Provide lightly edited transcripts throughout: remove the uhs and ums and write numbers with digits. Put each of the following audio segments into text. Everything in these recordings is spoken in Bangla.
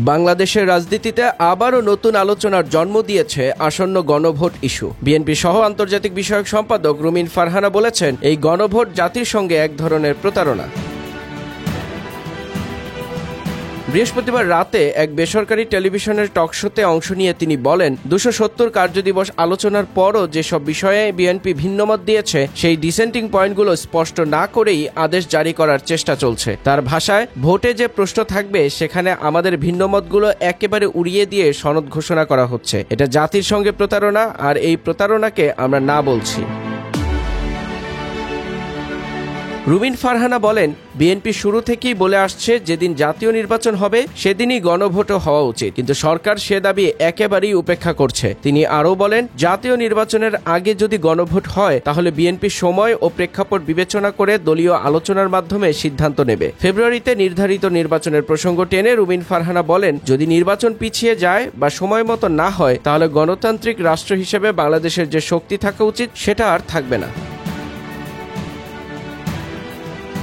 বাংলাদেশের রাজনীতিতে আবারও নতুন আলোচনার জন্ম দিয়েছে আসন্ন গণভোট ইস্যু। বিএনপি সহ আন্তর্জাতিক বিষয়ক সম্পাদক রুমিন ফারহানা বলেছেন, এই গণভোট জাতির সঙ্গে এক ধরনের প্রতারণা। বৃহস্পতিবার রাতে এক বেসরকারি টেলিভিশনের টকশোতে অংশ নিয়ে তিনি বলেন, ২৭০ কার্যদিবস আলোচনার পরও যেসব বিষয়ে বিএনপি ভিন্নমত দিয়েছে সেই ডিসেন্টিং পয়েন্টগুলো স্পষ্ট না করেই আদেশ জারি করার চেষ্টা চলছে। তার ভাষায়, ভোটে যে প্রশ্ন থাকবে সেখানে আমাদের ভিন্নমতগুলো একেবারে উড়িয়ে দিয়ে সনদ ঘোষণা করা হচ্ছে। এটা জাতির সঙ্গে প্রতারণা, আর এই প্রতারণাকে আমরা না বলছি। রুমিন ফারহানা বলেন, বিএনপি শুরু থেকেই বলে আসছে যেদিন জাতীয় নির্বাচন হবে সেদিনই গণভোটও হওয়া উচিত, কিন্তু সরকার সে দাবি একেবারেই উপেক্ষা করছে। তিনি আরও বলেন, জাতীয় নির্বাচনের আগে যদি গণভোট হয় তাহলে বিএনপি সময় ও প্রেক্ষাপট বিবেচনা করে দলীয় আলোচনার মাধ্যমে সিদ্ধান্ত নেবে। ফেব্রুয়ারিতে নির্ধারিত নির্বাচনের প্রসঙ্গ টেনে রুমিন ফারহানা বলেন, যদি নির্বাচন পিছিয়ে যায় বা সময় মতো না হয় তাহলে গণতান্ত্রিক রাষ্ট্র হিসেবে বাংলাদেশের যে শক্তি থাকা উচিত সেটা আর থাকবে না।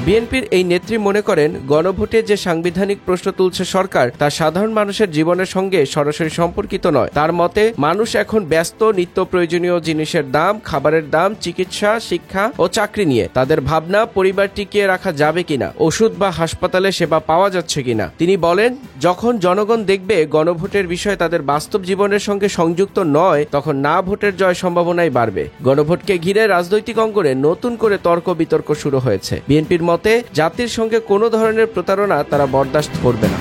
বিএনপির এই নেত্রী মনে করেন, গণভোটে যে সাংবিধানিক প্রশ্ন তুলছে সরকার তা সাধারণ মানুষের জীবনের সঙ্গে সরাসরি সম্পর্কিত নয়। তার মতে, মানুষ এখন ব্যস্ত নিত্য প্রয়োজনীয় জিনিসের দাম, খাবারের দাম, চিকিৎসা, শিক্ষা ও চাকরি নিয়ে। তাদের ভাবনা পরিবার টিকিয়ে রাখা যাবে কিনা, ওষুধ বা হাসপাতালে সেবা পাওয়া যাচ্ছে কিনা। তিনি বলেন, যখন জনগণ দেখবে গণভোটের বিষয় তাদের বাস্তব জীবনের সঙ্গে সংযুক্ত নয়, তখন না ভোটের জয় সম্ভাবনাই বাড়বে। গণভোটকে ঘিরে রাজনৈতিক অঙ্গনে নতুন করে তর্ক বিতর্ক শুরু হয়েছে। বিএনপির মতে, জাতির সঙ্গে কোনো ধরনের প্রতারণা তারা বরদাস্ত করবে না।